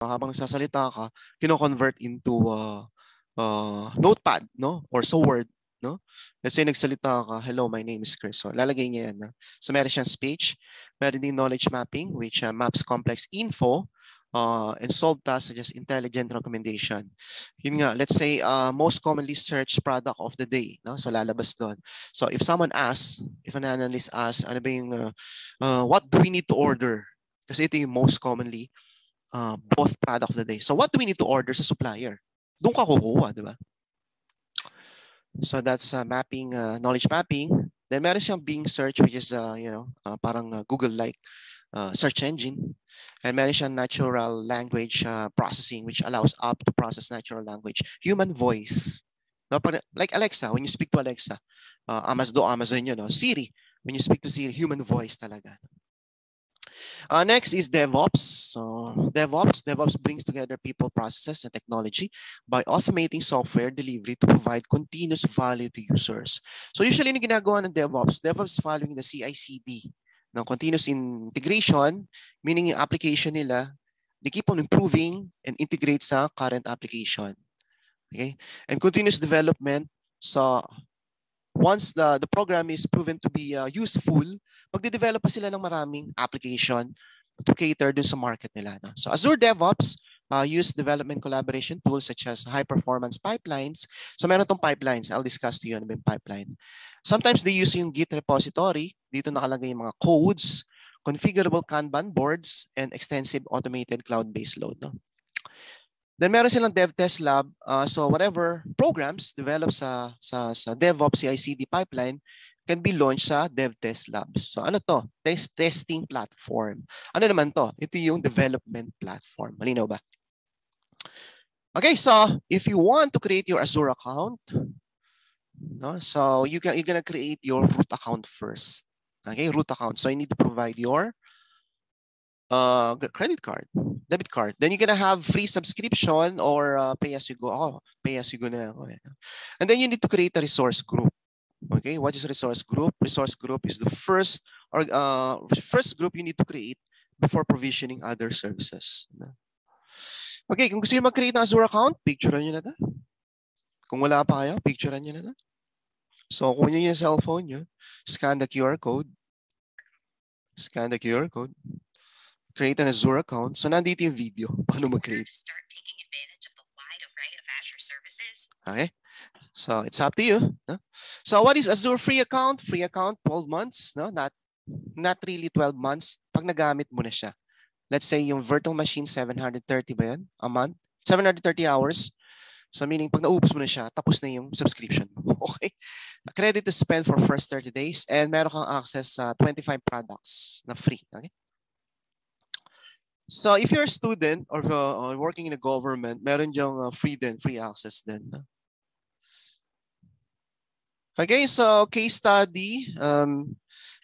So habang nagsasalita ka, kino-convert into notepad, no? Or sa Word, no? Let's say nagsalita ka, hello, my name is Chris. So lalagay niya yan. No? So meron siyang speech, meron din knowledge mapping, which maps complex info and solve tasks such as intelligent recommendation. Yun nga, let's say most commonly searched product of the day. No? So lalabas doon. So if someone asks, if an analyst asks, ano ba yung, what do we need to order? Kasi ito yung most commonly both product of the day. So what do we need to order sa supplier? Doon ka kukuha, di ba? So that's mapping, knowledge mapping. Then meron siyang Bing search, which is parang Google-like search engine. And meron siyang natural language processing, which allows app to process natural language, human voice. No, like Alexa, when you speak to Alexa, Amazon yun, no? Siri, when you speak to Siri, human voice talaga. Next is DevOps. So DevOps brings together people, processes, and technology by automating software delivery to provide continuous value to users. So usually yung ginagawa ng DevOps following the CI/CD, no, continuous integration, meaning yung application nila, they keep on improving and integrate sa current application. Okay, and continuous development. So once the program is proven to be useful, magde-develop pa sila ng maraming application to cater dun sa market nila. No? So Azure DevOps use development collaboration tools such as high-performance pipelines. So meron tong pipelines. I'll discuss to you ano yung pipeline. Sometimes they use yung Git repository. Dito nakalagay yung mga codes, configurable Kanban boards, and extensive automated cloud-based load. No? Then meron silang DevTest Lab. So whatever programs developed sa DevOps CI/CD pipeline can be launched sa DevTest Labs. So ano to? Testing platform. Ano naman to? Ito yung development platform. Malinaw ba? Okay, so if you want to create your Azure account, no, so you're gonna create your root account first. Okay, root account. So you need to provide your credit card, debit card. Then you're gonna have free subscription or pay as you go. Oh, pay as you go na. And then you need to create a resource group. Okay, what is resource group? Resource group is the first group you need to create before provisioning other services. Okay, kung gusto nyo mag-create ng Azure account, picturean nyo na ito. Kung wala pa kayo, picturean nyo na ito. So, kung nyo yung cellphone nyo, scan the QR code. Scan the QR code. Create an Azure account. So, nandito yung video. Paano mag-create? Okay. So, it's up to you. No? So, what is Azure free account? Free account, 12 months. No? Not really 12 months. Pag nagamit mo na siya. Let's say yung virtual machine, 730 ba yan? A month? 730 hours. So, meaning pag naubos mo na siya, tapos na yung subscription. Okay? Credit to spend for first 30 days and meron kang access sa 25 products na free. Okay? So, if you're a student or working in a government, meron diyang free access din. Okay, so case study.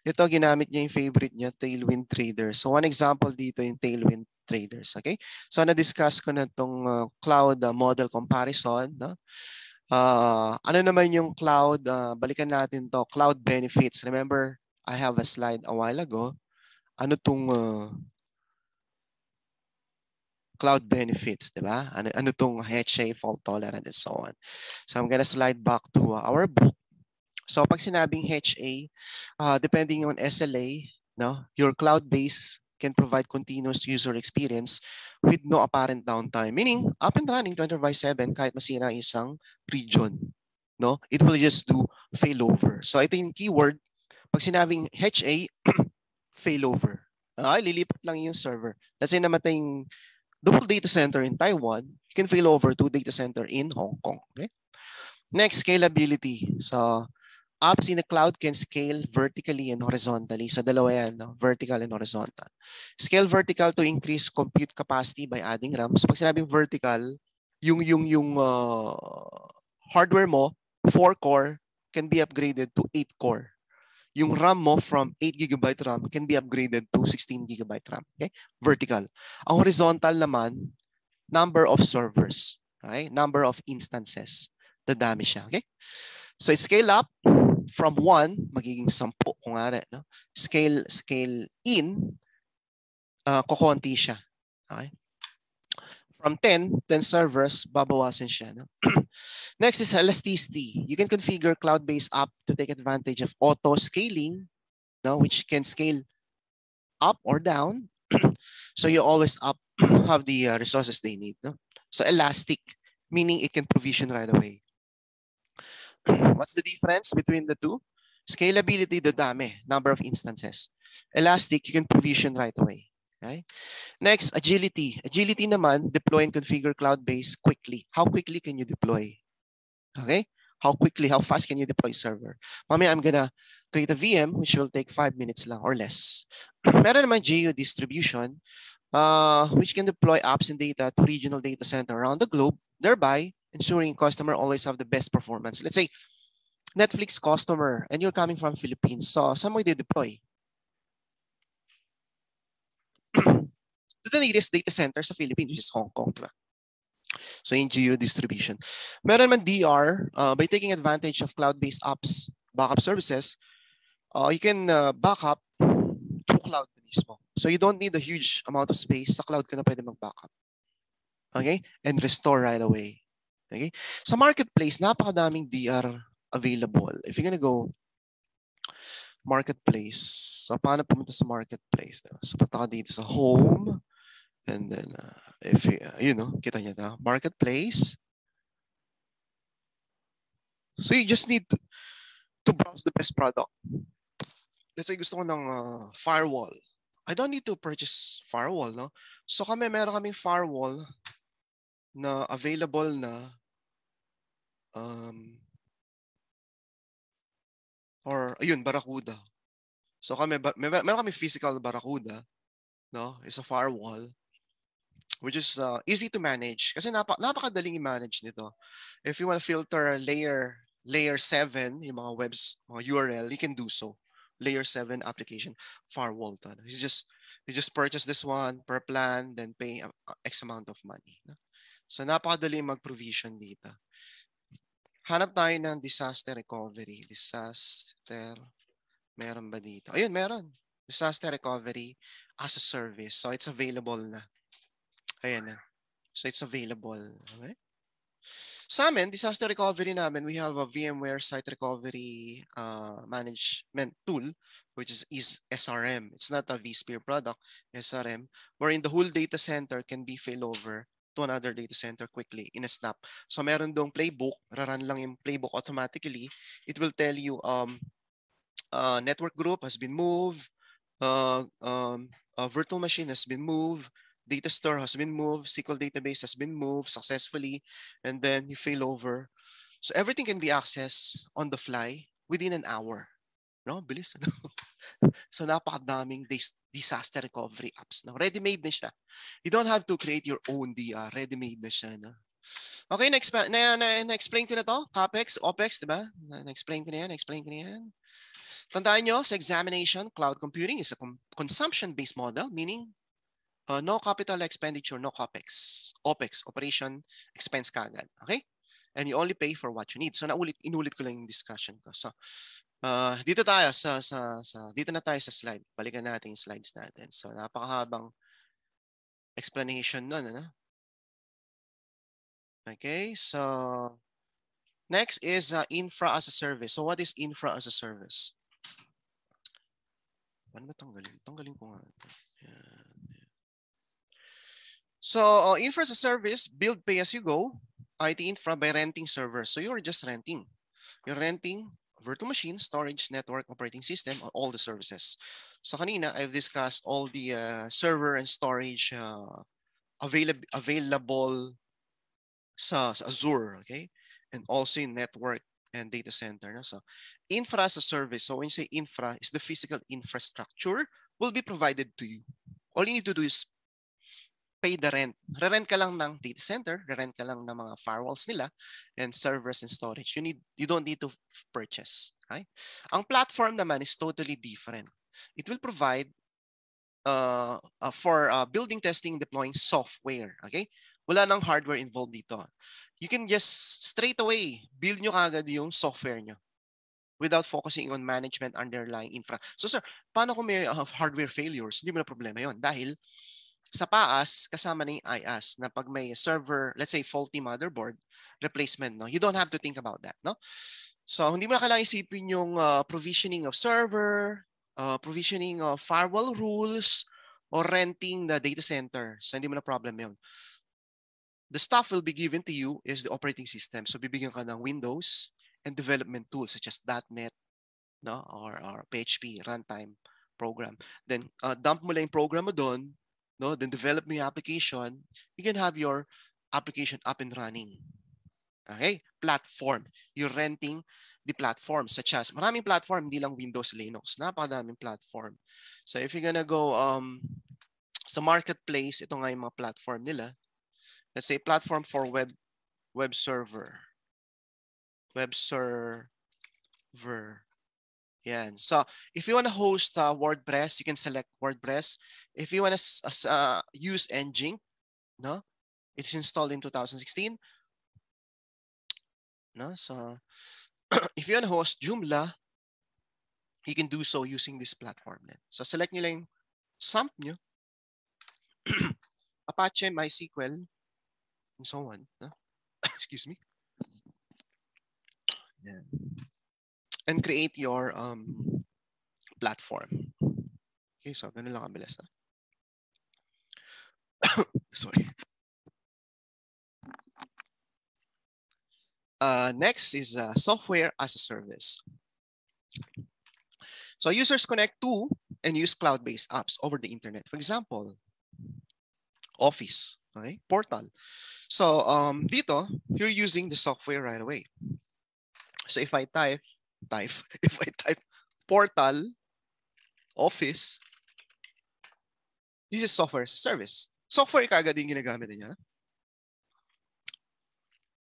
Ito, ginamit niya yung favorite niya, Tailwind Traders. So, one example dito yung Tailwind Traders. Okay? So, na-discuss ko na itong cloud model comparison. No? Ano naman yung cloud? Balikan natin to cloud benefits. Remember, I have a slide a while ago. Ano itong cloud benefits, di ba? Ano itong HA, fault tolerant, and so on. So, I'm gonna slide back to our book. So pag sinabing HA, depending on SLA, no, your cloud base can provide continuous user experience with no apparent downtime. Meaning, up and running 24/7 kahit masira isang region. No? It will just do failover. So ito yung keyword. Pag sinabing HA, failover. Lilipat lang yung server. Let's say namatay yung double data center in Taiwan, you can fail over to data center in Hong Kong. Okay? Next, scalability. So apps in the cloud can scale vertically and horizontally. Sa dalawa yan, no? Vertical and horizontal. Scale vertical to increase compute capacity by adding RAM. So pag sinabing vertical, yung hardware mo, 4-core, can be upgraded to 8-core. Yung RAM mo from 8 GB RAM can be upgraded to 16 GB RAM. Okay? Vertical. Ang horizontal naman, number of servers. Okay? Number of instances. Dadami siya. Okay? So scale up from 1, magiging 10 kung nga rin. No? Scale in, kukonti siya. Okay? From 10 servers, babawasan siya. No? Next is elasticity. You can configure cloud-based app to take advantage of auto scaling, no, which can scale up or down. So you always have the resources they need. No? So elastic, meaning it can provision right away. What's the difference between the two? Scalability, the dami, number of instances. Elastic, you can provision right away. Okay? Next, agility. Agility naman, deploy and configure cloud-based quickly. How quickly can you deploy? Okay? How quickly, how fast can you deploy server? Mamaya, I'm gonna create a VM which will take 5 minutes lang or less. Meron naman geo distribution, which can deploy apps and data to regional data center around the globe, thereby ensuring customer always have the best performance. Let's say Netflix customer and you're coming from Philippines, so saan mo i-deploy? To the nearest data center sa Philippines, which is Hong Kong. Diba? So in geo distribution. Meron man DR, by taking advantage of cloud-based apps, backup services, you can backup through cloud mismo. So you don't need a huge amount of space. Sa cloud ka na pwede mag-backup. Okay? And restore right away. Okay? Sa marketplace, napakadaming DR available. If you're gonna go marketplace, so paano pumunta sa marketplace? So punta ka dito sa home, and then if you know, kita niya na, marketplace. So you just need to browse the best product. Let's say gusto ko ng firewall. I don't need to purchase firewall, no? So meron kaming firewall na available na or ayun, Barracuda. So meron kami physical Barracuda, no? It's a firewall which is easy to manage kasi napakadaling i-manage nito. If you want to filter layer 7, yung mga webs, mga URL, you can do so. Layer 7 application firewall to. You just purchase this one per plan, then pay X amount of money. So napakadali mag-provision dito. Hanap tayo ng disaster recovery. Meron ba dito? Ayun, meron. Disaster recovery as a service. So it's available na. Ayan na. So it's available. Okay? Sa amin, disaster recovery namin, we have a VMware Site Recovery Management Tool, which is SRM. It's not a vSphere product, SRM, wherein the whole data center can be failover to another data center quickly in a snap. So meron dong playbook, run lang yung playbook automatically. It will tell you network group has been moved, a virtual machine has been moved, data store has been moved, SQL database has been moved successfully, and then you fail over. So everything can be accessed on the fly within an hour. No, bilis. So napakadaming disaster recovery apps. No? Ready-made na siya. You don't have to create your own DR. Ready-made na siya. No? Okay, na-explain ko na to. CAPEX, OPEX, di ba? Na-explain ko na yan. Tandaan nyo, sa examination, cloud computing is a consumption-based model, meaning no capital expenditure, no CAPEX. OPEX, operation expense kagad. Okay? And you only pay for what you need. So inulit ko lang yung discussion ko. So dito na tayo sa slide. Balikan natin yung slides natin. So napakahabang explanation nun, ano? Okay, so next is infra as a service. So what is infra as a service? Paano ba tanggalin? Tanggalin ko nga. So infra as a service, build pay as you go, IT infra by renting servers. So you're just renting. You're renting virtual machine, storage, network, operating system, all the services. So kanina, I've discussed all the server and storage available sa Azure, okay? And also in network and data center. No? So infra as a service. So when you say infra, is the physical infrastructure will be provided to you. All you need to do is pay the rent. Re-rent ka lang ng data center, re-rent ka lang ng mga firewalls nila and servers and storage. You don't need to purchase. Okay? Ang platform naman is totally different. It will provide for building, testing, deploying software. Okay? Wala nang hardware involved dito. You can just straight away build nyo kagad yung software nyo without focusing on management underlying infra. So sir, paano kung may hardware failures? Hindi mo na problema yon dahil Sa PaaS, kasama na yung IaaS na pag may server, let's say faulty motherboard, replacement, no? You don't have to think about that, no? So hindi mo na kailangan isipin yung provisioning of server, provisioning of firewall rules, or renting the data center. So hindi mo na problem yun. The stuff will be given to you is the operating system. So bibigyan ka ng Windows and development tools such as .NET, no? or PHP, runtime program. Then dump mo lang yung program mo doon, no? Then develop mo yung application. You can have your application up and running. Okay? Platform. You're renting the platform such as, maraming platform, hindi lang Windows, Linux. Napakadaming platform. So if you're gonna go sa marketplace, ito nga yung mga platform nila. Let's say platform for web server. Web server. Yan. So if you want to host WordPress, you can select WordPress. If you want to use Nginx, no? It's installed in 2016. No? So if you want to host Joomla, you can do so using this platform. Then. So select nyo lang SAMP nyo, Apache, MySQL, and so on. No? Excuse me. Yeah. And create your platform. Okay, so ganun lang kabilis. Sorry. Next is software as a service. So users connect to and use cloud-based apps over the internet. For example, Office, okay? Portal. So dito, you're using the software right away. So if I type Portal, Office, this is software as a service. Software kagad yung ginagamit niya.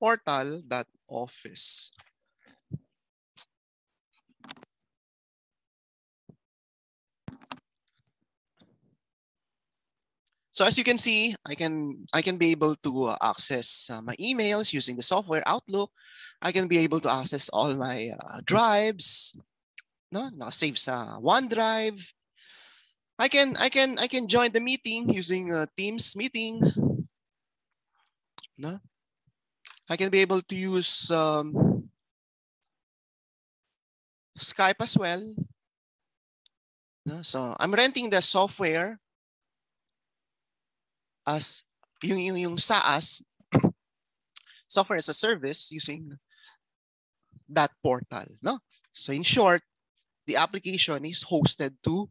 Portal.office. So as you can see, I can be able to access my emails using the software Outlook. I can be able to access all my drives. No, save sa OneDrive. I can join the meeting using Teams meeting. No, I can be able to use Skype as well. No? So I'm renting the software as yung SaaS, software as a service, using that portal. No? So in short, the application is hosted to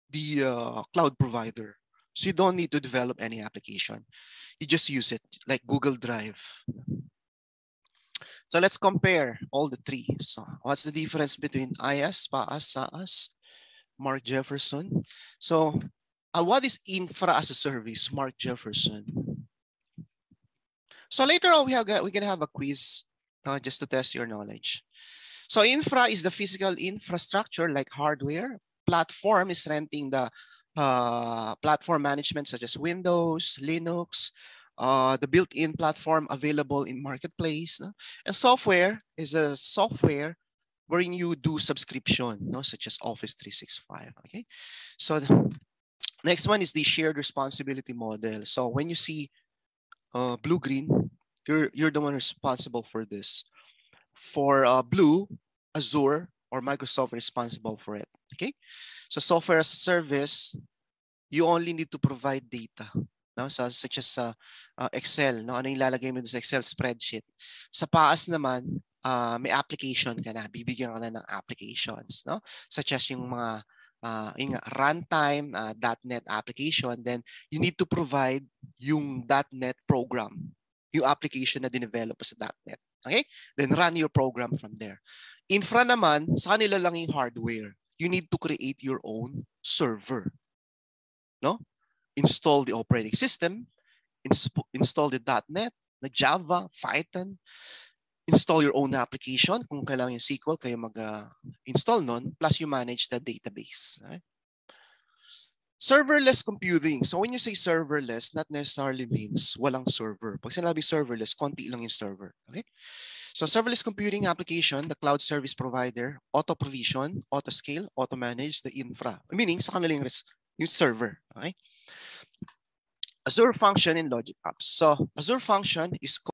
the cloud provider. So you don't need to develop any application. You just use it like Google Drive. So let's compare all the three. So what's the difference between IaaS, PaaS, SaaS? Mark Jefferson. So what is infra as a service, Mark Jefferson? So later on, we're gonna have a quiz just to test your knowledge. So infra is the physical infrastructure like hardware. Platform is renting the platform management such as Windows, Linux, the built-in platform available in marketplace. No? And software is a software wherein you do subscription, no? Such as Office 365. Okay, so the next one is the shared responsibility model. So when you see blue-green, you're the one responsible for this. For blue, Azure or Microsoft responsible for it. Okay, so software as a service, you only need to provide data. No? So, such as Excel, no? Ano yung lalagay mo sa Excel spreadsheet. Sa PaaS naman, may application ka na, bibigyan ka na ng applications, no? Such as yung mga yung runtime .NET application, then you need to provide yung .NET program, yung application na dinevelop sa .NET. Okay? Then run your program from there. Infra naman, sa kanila lang yung hardware. You need to create your own server. No? Install the operating system, install the .NET, the Java, Python, install your own application. Kung kailangan yung SQL, kayo mag-install nun, plus you manage the database. Right? Serverless computing. So when you say serverless, not necessarily means walang server. Pag sinabi serverless, konti lang yung server. Okay? So serverless computing application, the cloud service provider, auto-provision, auto-scale, auto-manage the infra. Meaning, sa kanila yung server. Okay? Azure function in Logic Apps. So Azure function is